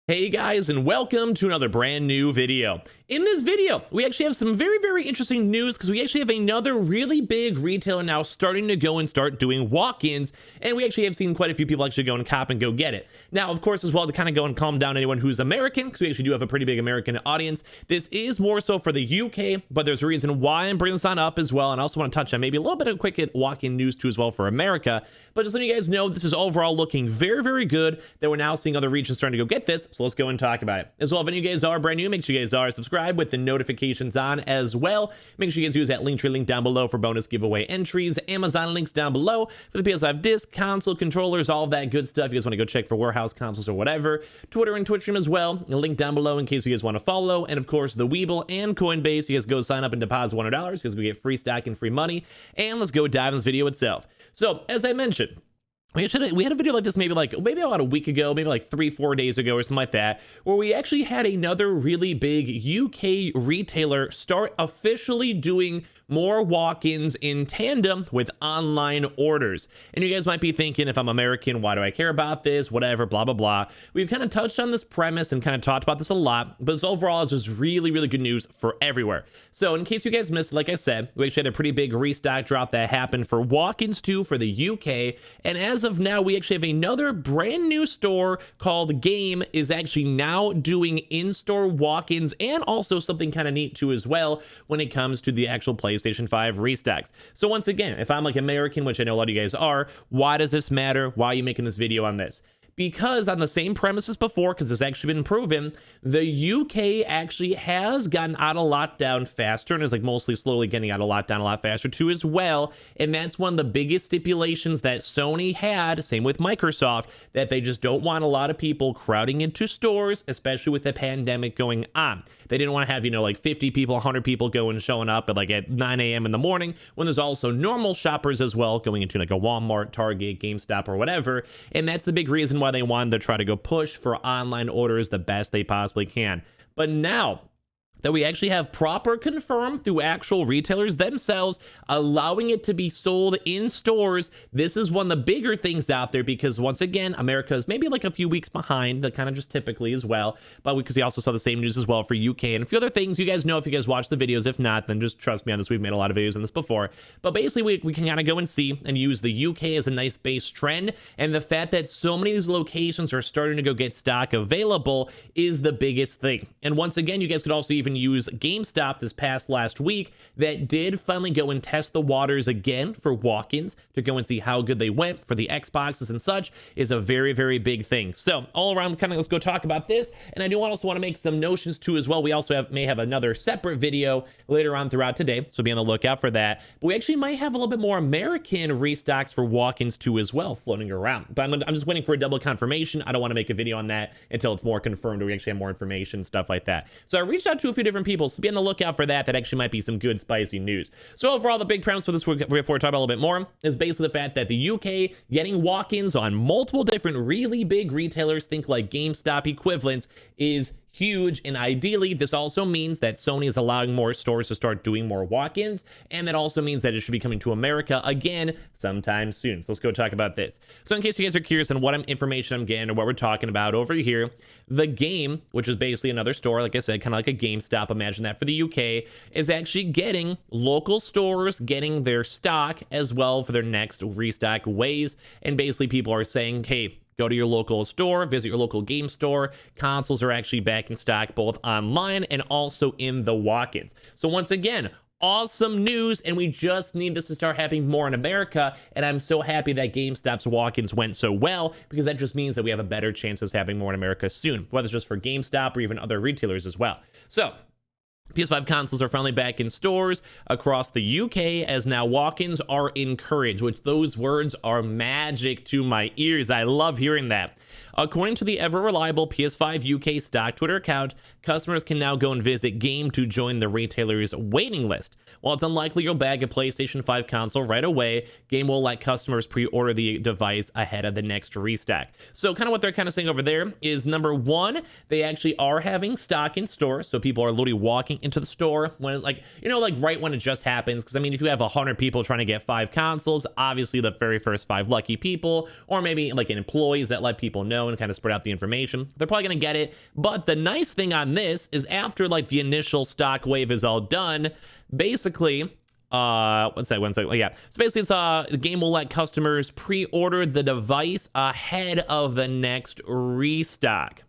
Hey guys, and welcome to another brand new video. In this video, we actually have some very interesting news because we actually have another really big retailer now starting to go and start doing walk-ins, and we actually have seen quite a few people actually go and cop and go get it. Now, of course, as well, to kind of go and calm down anyone who's American, because we actually do have a pretty big American audience, this is more so for the UK, but there's a reason why I'm bringing this on up as well, and I also want to touch on maybe a little bit of quick walk-in news too as well for America. But just letting you guys know, this is overall looking very good that we're now seeing other regions starting to go get this, so let's go and talk about it. As well, if any of you guys are brand new, make sure you guys are subscribed with the notifications on as well. Make sure you guys use that link tree link down below for bonus giveaway entries. Amazon links down below for the PS5 disc, console, controllers, all of that good stuff. If you guys want to go check for warehouse consoles or whatever. Twitter and Twitch stream as well. A link down below in case you guys want to follow. And of course, the Weeble and Coinbase. You guys go sign up and deposit $100. You guys go get free stock and free money. And let's go dive in this video itself. So, as I mentioned, we had a video like this maybe about a week ago, maybe like 3-4 days ago or something like that, where we actually had another really big UK retailer start officially doing more walk-ins in tandem with online orders. And you guys might be thinking, if I'm American, why do I care about this? Whatever, blah, blah, blah. We've kind of touched on this premise and kind of talked about this a lot, but this overall is just really good news for everywhere. So in case you guys missed, like I said, we actually had a pretty big restock drop that happened for walk-ins too for the UK. And as of now, we actually have another brand new store called Game is actually now doing in-store walk-ins and also something kind of neat too as well when it comes to the actual PlayStation 5 restocks. So once again, if I'm like American, which I know a lot of you guys are, why does this matter? Why are you making this video on this? Because on the same premises before, because it's actually been proven, the UK actually has gotten out of lockdown faster and is like mostly slowly getting out of lockdown a lot faster too as well. And that's one of the biggest stipulations that Sony had, same with Microsoft, that they just don't want a lot of people crowding into stores, especially with the pandemic going on. They didn't want to have, like 50 people, 100 people going and showing up at 9 a.m. in the morning when there's also normal shoppers as well going into like a Walmart, Target, GameStop, or whatever. And that's the big reason why they wanted to try to go push for online orders the best they possibly can. But now that we actually have proper confirmed through actual retailers themselves, allowing it to be sold in stores. This is one of the bigger things out there because once again, America is maybe like a few weeks behind, kind of just typically as well. But because we also saw the same news as well for UK and a few other things, you guys know if you guys watch the videos. If not, then just trust me on this. We've made a lot of videos on this before. But basically, we can kind of go and see and use the UK as a nice base trend. And the fact that so many of these locations are starting to go get stock available is the biggest thing. And once again, you guys could also even use GameStop this past last week that did finally go and test the waters again for walk-ins to go and see how good they went for the Xboxes and such is a very big thing. So all around, kind of let's go talk about this. And I do also want to make some notions too as well. We also may have another separate video later on throughout today, so be on the lookout for that. But we actually might have a little bit more American restocks for walk-ins too as well floating around. But I'm just waiting for a double confirmation. I don't want to make a video on that until it's more confirmed or we actually have more information, stuff like that. So I reached out to a few different people, so be on the lookout for that. That actually might be some good spicy news. So overall, the big premise for this, before we talk about a little bit more, is basically the fact that the UK getting walk-ins on multiple different really big retailers, think like GameStop equivalents, is huge. And ideally, this also means that Sony is allowing more stores to start doing more walk-ins, and that also means that it should be coming to America again sometime soon. So let's go talk about this. So in case you guys are curious on what information I'm getting or what we're talking about over here, the Game, which is basically another store, like I said, kind of like a GameStop, imagine that for the UK, is actually getting local stores getting their stock as well for their next restock waves. And basically people are saying, hey, go to your local store, visit your local game store. Consoles are actually back in stock both online and also in the walk-ins. So once again, awesome news, and we just need this to start happening more in America. And I'm so happy that GameStop's walk-ins went so well, because that just means that we have a better chance of this happening more in America soon, whether it's just for GameStop or even other retailers as well. So PS5 consoles are finally back in stores across the UK as now walk-ins are encouraged, which those words are magic to my ears. I love hearing that. According to the ever-reliable PS5 UK stock Twitter account, customers can now go and visit Game to join the retailer's waiting list. While it's unlikely you'll bag a PlayStation 5 console right away, Game will let customers pre-order the device ahead of the next restock. So kind of what they're kind of saying over there is, number one, they actually are having stock in store, so people are literally walking into the store when, like right when it just happens. Because I mean, if you have 100 people trying to get 5 consoles, obviously the very first 5 lucky people, or maybe like employees that let people know and kind of spread out the information. They're probably going to get it. But the nice thing on this is after like the initial stock wave is all done, basically, one sec. Oh, yeah. So basically it's the game will let customers pre-order the device ahead of the next restock.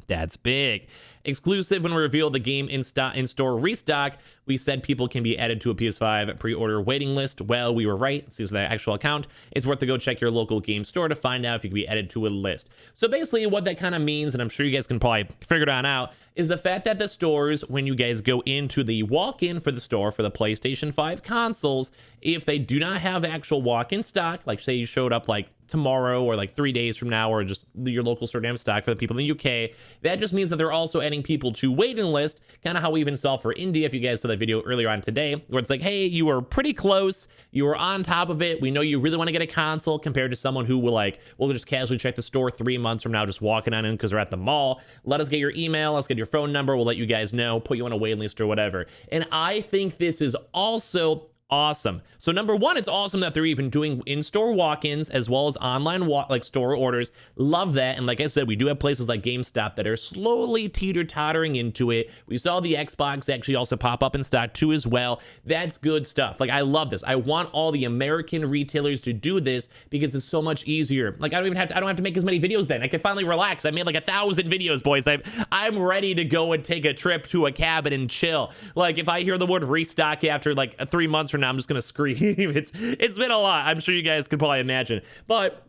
That's big. Exclusive when we reveal the game in-store restock, we said people can be added to a PS5 pre-order waiting list. Well, we were right. This is the actual account. It's worth to go check your local game store to find out if you can be added to a list. So basically what that kind of means, and I'm sure you guys can probably figure it on out, is the fact that the stores, when you guys go into the walk-in for the store for the PlayStation 5 consoles, if they do not have actual walk-in stock, like say you showed up like tomorrow or like 3 days from now, or just your local store to have stock for the people in the UK, that just means that they're also adding people to waiting list, kind of how we even saw for India, if you guys saw that video earlier on today, where it's like, hey, you were pretty close, you were on top of it, we know you really want to get a console, compared to someone who will like, we'll just casually check the store 3 months from now, just walking on in because they're at the mall. Let us get your email, let's get your phone number, we'll let you guys know, put you on a waiting list or whatever. And I think this is also awesome. So number one, it's awesome that they're even doing in-store walk-ins as well as online store orders. Love that. And like I said, we do have places like GameStop that are slowly teeter-tottering into it. We saw the Xbox actually also pop up in stock too as well. That's good stuff. Like, I love this. I want all the American retailers to do this because it's so much easier. Like, I don't have to make as many videos then. I can finally relax. I made like 1,000 videos, boys. I'm ready to go and take a trip to a cabin and chill. Like, if I hear the word restock after like 3 months from now, I'm just gonna scream. It's been a lot. I'm sure you guys can probably imagine, but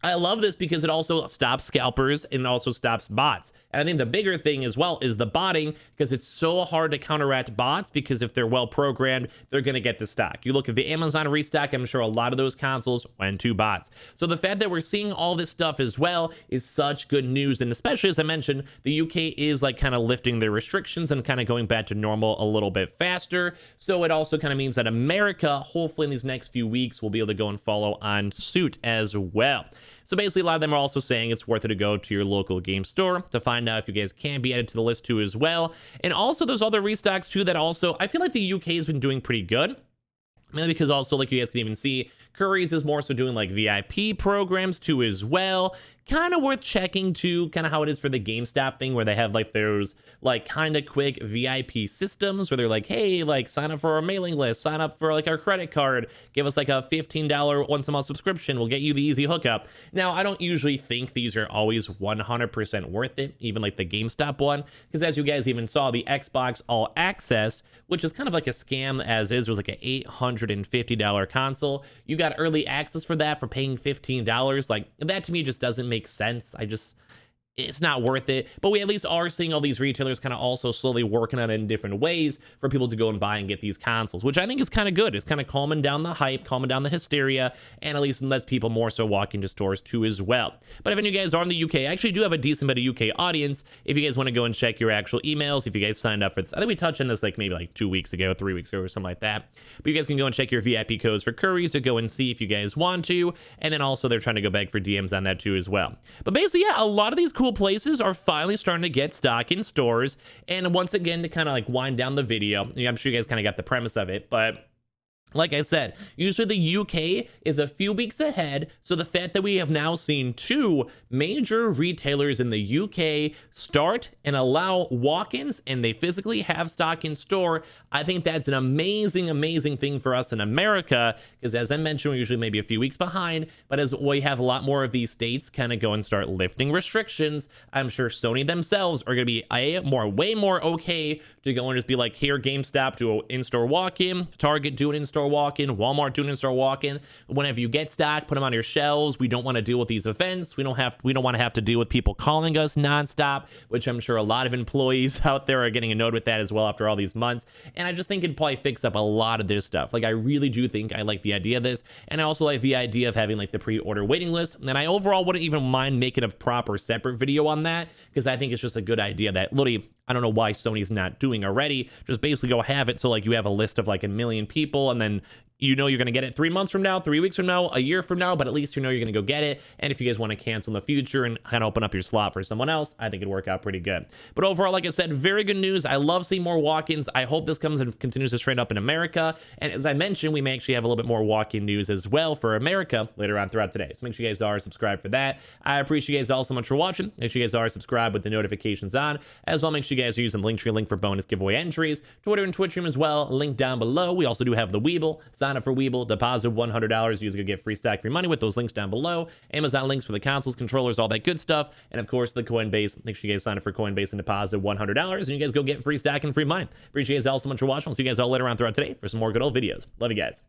I love this because it also stops scalpers and also stops bots. And I think the bigger thing as well is the botting, because it's so hard to counteract bots, because if they're well programmed, they're going to get the stock. You look at the Amazon restock, I'm sure a lot of those consoles went to bots. So the fact that we're seeing all this stuff as well is such good news. And especially, as I mentioned, the UK is like kind of lifting their restrictions and kind of going back to normal a little bit faster. So it also kind of means that America, hopefully in these next few weeks, will be able to go and follow on suit as well. So basically, a lot of them are also saying it's worth it to go to your local game store to find out if you guys can be added to the list too as well. And also, there's other restocks too that also, I feel like the UK has been doing pretty good. Mainly because also, like you guys can even see, Curry's is more so doing like VIP programs too as well. Kind of worth checking too, kind of how it is for the GameStop thing, where they have like those like kind of quick VIP systems where they're like, hey, like sign up for our mailing list, sign up for like our credit card, give us like a $15 once a month subscription, we'll get you the easy hookup. Now, I don't usually think these are always 100% worth it, even like the GameStop one, because as you guys even saw, the Xbox All Access, which is kind of like a scam as is, was like an $850 console. You got early access for that for paying $15. Like, that to me just doesn't make sense. It's not worth it. But we at least are seeing all these retailers kind of also slowly working on it in different ways for people to go and buy and get these consoles, which I think is kind of good. It's kind of calming down the hype, calming down the hysteria, and at least lets people more so walk into stores too as well. But if any of you guys are in the UK, I actually do have a decent bit of UK audience. If you guys want to go and check your actual emails, if you guys signed up for this, I think we touched on this like maybe like 2 weeks ago, 3 weeks ago, or something like that. But you guys can go and check your VIP codes for Curry's to go and see if you guys want to. And then also they're trying to go back for DMs on that too as well. But basically, yeah, a lot of these cool places are finally starting to get stock in stores. And once again, to kind of like wind down the video, I'm sure you guys kind of got the premise of it, but like I said, usually the UK is a few weeks ahead, so the fact that we have now seen 2 major retailers in the UK start and allow walk-ins and they physically have stock in store, I think that's an amazing, amazing thing for us in America, because as I mentioned, we're usually maybe a few weeks behind, but as we have a lot more of these states kind of go and start lifting restrictions, I'm sure Sony themselves are going to be way more okay to go and just be like, here, GameStop, do an in-store walk-in, Target, do an in-store walk-in, Walmart, do an in-store walk-in. Whenever you get stock, put them on your shelves. We don't want to deal with these events. We don't want to have to deal with people calling us nonstop, which I'm sure a lot of employees out there are getting annoyed with that as well after all these months. And I just think it'd probably fix up a lot of this stuff. Like, I really do think I like the idea of this, and I also like the idea of having like the pre-order waiting list. And I overall wouldn't even mind making a proper separate video on that, because I think it's just a good idea that literally, I don't know why Sony's not doing already. Just basically go have it so like you have a list of like 1 million people, and then you know you're going to get it 3 months from now, 3 weeks from now, a year from now, but at least you know you're going to go get it. And if you guys want to cancel in the future and kind of open up your slot for someone else, I think it'd work out pretty good. But overall, like I said, very good news. I love seeing more walk-ins. I hope this comes and continues to trend up in America. And as I mentioned, we may actually have a little bit more walk-in news as well for America later on throughout today. So make sure you guys are subscribed for that. I appreciate you guys all so much for watching. Make sure you guys are subscribed with the notifications on. As well, make sure you guys are using the Linktree link for bonus giveaway entries. Twitter and Twitch stream as well, link down below. We also do have the Weeble. Sign up for Weeble, deposit $100. You guys can get free stack free money with those links down below. Amazon links for the consoles, controllers, all that good stuff. And of course, the Coinbase. Make sure you guys sign up for Coinbase and deposit $100. And you guys go get free stack and free money. Appreciate you guys all so much for watching. I'll see you guys all later on throughout today for some more good old videos. Love you guys.